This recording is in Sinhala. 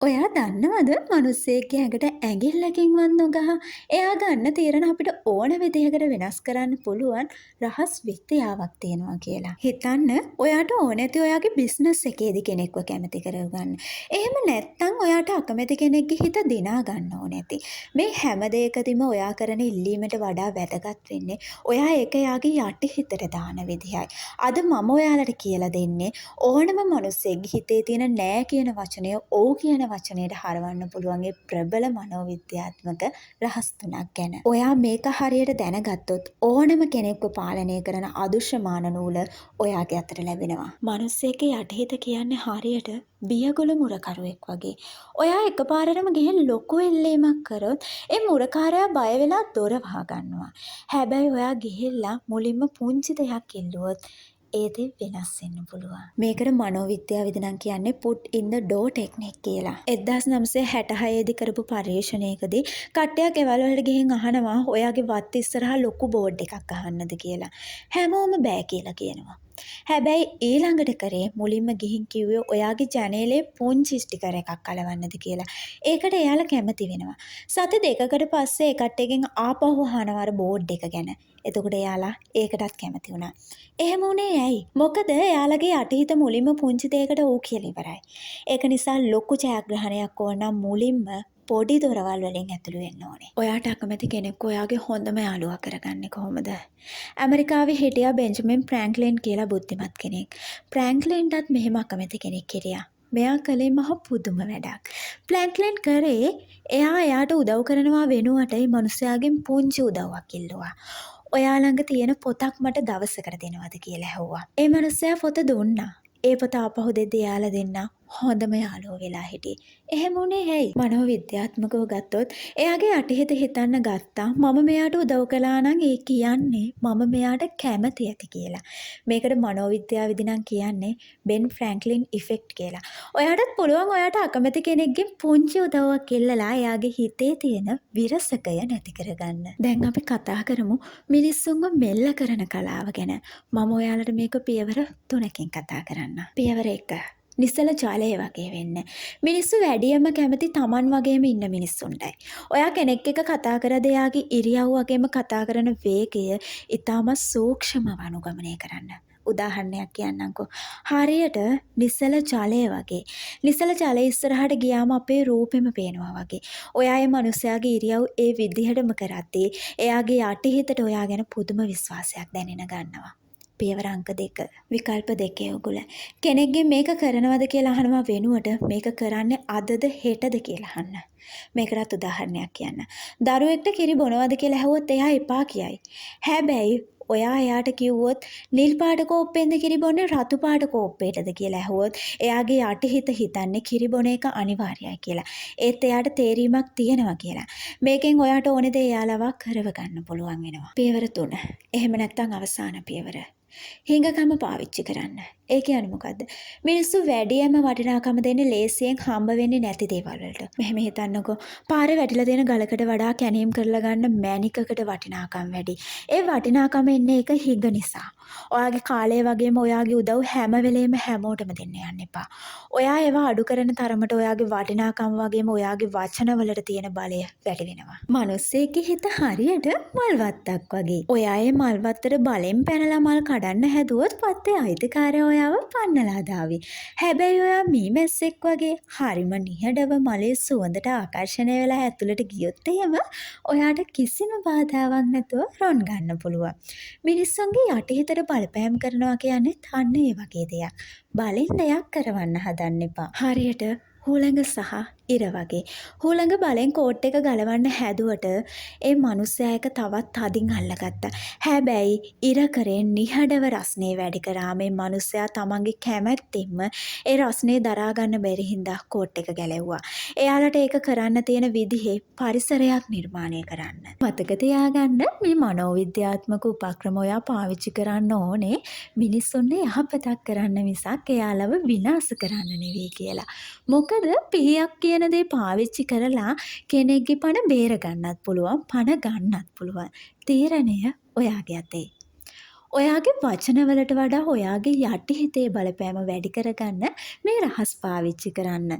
ඔයා දන්නවද මිනිස්සෙක්ගේ ඇඟට ඇඟිල්ලකින් වත් නොගහ එයා ගන්න තීරණ අපිට ඕන විදිහකට වෙනස් කරන්න පුළුවන් රහස් විද්‍යාවක් තියෙනවා කියලා. හිතන්න ඔයාට ඕන ඇති ඔයාගේ බිස්නස් එකේදී කෙනෙක්ව කැමති කරගන්න. එහෙම නැත්නම් ඔයාට අකමැති කෙනෙක්ගේ හිත දිනා ගන්න ඕන ඇති. මේ හැම දෙයකදීම ඔයා කරන ඉල්ලීමට වඩා වැදගත් වෙන්නේ ඔයා ඒක එයාගේ යටි හිතට දාන විදිහයි. අද මම ඔයාලට කියලා දෙන්නේ ඕනම මිනිස්සෙක්ගේ හිතේ තියෙන නෑ කියන වචනය ඔව් කියන වචනයට හරවන්න පුළුවන් ඒ ප්‍රබල මනෝවිද්‍යාත්මක රහස් තුනක් ගැන. ඔයා මේක හරියට දැනගත්තොත් ඕනම කෙනෙක්ව පාලනය කරන අදෘශ්‍යමාන නූල ඔයාගේ අතට ලැබෙනවා. මිනිස්සෙක්ගේ යටිහිත කියන්නේ හරියට බියගොළු මුරකරුවෙක් වගේ. ඔයා එකපාරටම ගිහින් ලොකු එල්ලීමක් කරොත් ඒ මුරකාරයා බය වෙලා දොර වහගන්නවා. හැබැයි ඔයා ගිහිල්ලා මුලින්ම පුංචි දෙයක් ඉල්ලුවොත් ඒදේ වෙනස් වෙන්න පුළුවන්. මේකට මනෝවිද්‍යාවේදී නම් කියන්නේ put in the door technique කියලා. 1966 දී කරපු පර්යේෂණයකදී කට්ටියක් ගෙවල් වලට ගිහින් අහනවා ඔයාගේ වත් ඉස්සරහා ලොකු බෝඩ් එකක් අහන්නද කියලා. හැමෝම බෑ කියලා කියනවා. හැබැයි ඊළඟට කරේ මුලින්ම ගිහින් කිව්වේ ඔයාගේ ජනේලේ පුංචි ස්ටිකර් එකක් අලවන්නද කියලා. ඒකට එයාලා කැමති වෙනවා. සති දෙකකට පස්සේ ඒ කට්ටියගෙන් ආපහු අහනවා අර බෝඩ් එක ගැන. එතකොට එයාලා ඒකටත් කැමති වුණා. එහෙම උනේ ඇයි? මොකද එයාලගේ යටිහිත මුලින්ම පුංචි දෙයකට ඌ කියලා ඉවරයි. ඒක නිසා ලොකු ජයග්‍රහණයක් ඕන නම් මුලින්ම පොඩි දොරවල් වලින් ඇතුළු වෙන්න ඕනේ. ඔයාට අකමැති කෙනෙක් ඔයාගේ හොඳම යාළුවා කරගන්නේ කොහොමද? ඇමරිකාවේ හිටියා බෙන්ජමින් ෆ්‍රැන්ක්ලින් කියලා බුද්ධිමත් කෙනෙක්. ෆ්‍රැන්ක්ලින්ටත් මෙහෙම අකමැති කෙනෙක් හිටියා. මෙයා කළේ මහ පුදුම වැඩක්. ෆ්‍රැන්ක්ලින් කරේ එයාට උදව් කරනවා වෙනුවට මේ මිනිස්යාගෙන් පුංචි උදව්වක් ඉල්ලුවා. ඔයා ළඟ තියෙන පොතක් මට දවසකට දෙනවද කියලා ඇහුවා. ඒ මිනිස්සයා පොත දුන්නා. ඒ පොත ආපහු දෙද්දී එයාලා දෙන්නා හොඳම යාළුවෝ වෙලා හිටියේ. එහෙම උනේ ඇයි? මනෝවිද්‍යාත්මකව ගත්තොත් එයාගේ යටිහිත හිතන්න ගත්තා මම මෙයාට උදව් කළා නම් ඒ කියන්නේ මම මෙයාට කැමති ඇති කියලා. මේකට මනෝවිද්‍යාවේදී නම් කියන්නේ බෙන් ෆ්‍රැන්ක්ලින් ඉෆෙක්ට් කියලා. ඔයාටත් පුළුවන් ඔයාට අකමැති කෙනෙක්ගෙන් පුංචි උදව්වක් ඉල්ලලා එයාගේ හිතේ තියෙන විරසකය නැති කරගන්න. දැන් අපි කතා කරමු මිනිස්සුන්ව මෙල්ල කරන කලාව ගැන. මම ඔයාලට මේක පියවර 3කින් කතා කරන්න. පියවර 1 නිසල ජලය වගේ වෙන්න. මිනිස්සු වැඩියම කැමති Taman වගේම ඉන්න මිනිස්සුන්ටයි. ඔයා කෙනෙක් එක්ක කතා කරද්දී එයාගේ ඉරියව් වගේම කතා කරන වේගය ඊටම සූක්ෂමව අනුගමනය කරන්න. උදාහරණයක් කියන්නම්කෝ. හරියට නිසල ජලය වගේ. නිසල ජලය ඉස්සරහට ගියාම අපේ රූපෙම පේනවා වගේ. ඔයා ඒ මනුස්සයාගේ ඉරියව් ඒ විදිහටම කරද්දී එයාගේ යටිහිතට ඔයා ගැන පුදුම විශ්වාසයක් දැනෙන ගන්නවා. පියවර අංක 2 විකල්ප දෙකේ උගුල. කෙනෙක්ගෙන් මේක කරනවද කියලා අහනවා වෙනුවට මේක කරන්නේ අදද හෙටද කියලා අහන්න. මේකටත් උදාහරණයක් කියන්න. දරුවෙක්ට කිරි බොනවද කියලා ඇහුවොත් එයා එපා කියයි. හැබැයි ඔයා එයාට කිව්වොත් නිල් පාට කෝප්පෙන්ද කිරි බොන්නේ රතු පාට කෝප්පේටද කියලා ඇහුවොත් එයාගේ යටිහිත හිතන්නේ කිරි බොන එක අනිවාර්යයි කියලා. ඒත් එයාට තේරීමක් තියෙනවා කියලා. මේකෙන් ඔයාට ඕනේ දේ එයාලව කරව ගන්න පුළුවන් වෙනවා. පියවර 3. එහෙම නැත්නම් අවසාන පියවර. හිඟකම පාවිච්චි කරන්න. ඒ කියන්නේ මොකද්ද? මිනිස්සු වැඩියම වටිනාකම දෙන්නේ ලේසියෙන් හම්බ වෙන්නේ නැති දේවල් වලට. මෙහෙම හිතන්නකෝ. පාරේ වැටිලා තියෙන ගලකට වඩා කැණීම් කරලා ගන්න මැණිකකට වටිනාකම් වැඩි. ඒ වටිනාකම එන්නේ ඒක හිඟ නිසා. ඔයාගේ කාලය වගේම ඔයාගේ උදව් හැම වෙලේම හැමෝටම දෙන්න යන්න එපා. ඔයා ඒවා අඩු කරන තරමට ඔයාගේ වටිනාකම වගේම ඔයාගේ වචන වලට තියෙන බලය වැඩි වෙනවා. මිනිස්සෙක්ගේ හිත හරියට මල් වත්තක් වගේ. ඔයා ඒ මල් වත්තට බලෙන් පැනලා මල් කඩන්න හැදුවොත් පත්තේ අයිතිකාරයා ඔයාව පන්නලා දාවි. හැබැයි ඔයා මීමැස්සෙක් වගේ හරිම නිහඬව මලේ සුවඳට ආකර්ෂණය වෙලා ඇතුළට ගියොත් එහෙම ඔයාට කිසිම බාධාවක් නැතුව රොන් ගන්න පුළුවන්. මිනිස්සුන්ගේ යටිහිතට බලපෑම් කරනවා කියන්නේ අන්න ඒ වගේ දෙයක්. බලෙන් දෙයක් කරවන්න හදන්න එපා. හරියට හුළඟ සහ ඉර වගේ. හුළඟ බලෙන් කෝට් එක ගලවන්න හැදුවට ඒ මිනිස්සයා එක තවත් තදින් අල්ලගත්තා. හැබැයි ඉර කරේ නිහඬව රස්නේ වැඩි කරා මේ මිනිස්සයා තමන්ගේ කැමැත්තෙන්ම ඒ රස්නේ දරා ගන්න බැරි හින්දා කෝට් එක ගැලෙව්වා. එයාලට ඒක කරන්න තියෙන විදිහේ පරිසරයක් නිර්මාණය කරන්න. මතක තියාගන්න මේ මනෝවිද්‍යාත්මක උපක්‍රම ඔයා පාවිච්චි කරන්න ඕනේ මිනිස්සුන්ට යහපතක් කරන්න මිසක් එයාලව විනාශ කරන්න නෙවෙයි කියලා. මොකද පිහියක් කියන දේ පාවිච්චි කරලා කෙනෙක්ගේ පණ බේර ගන්නත් පුළුවන්, පණ ගන්නත් පුළුවන්. තීරණය ඔයාගේ අතේ. ඔයාගේ වචනවලට වඩා ඔයාගේ යටිහිතේ බලපෑම වැඩි කරගන්න මේ රහස් පාවිච්චි කරන්න.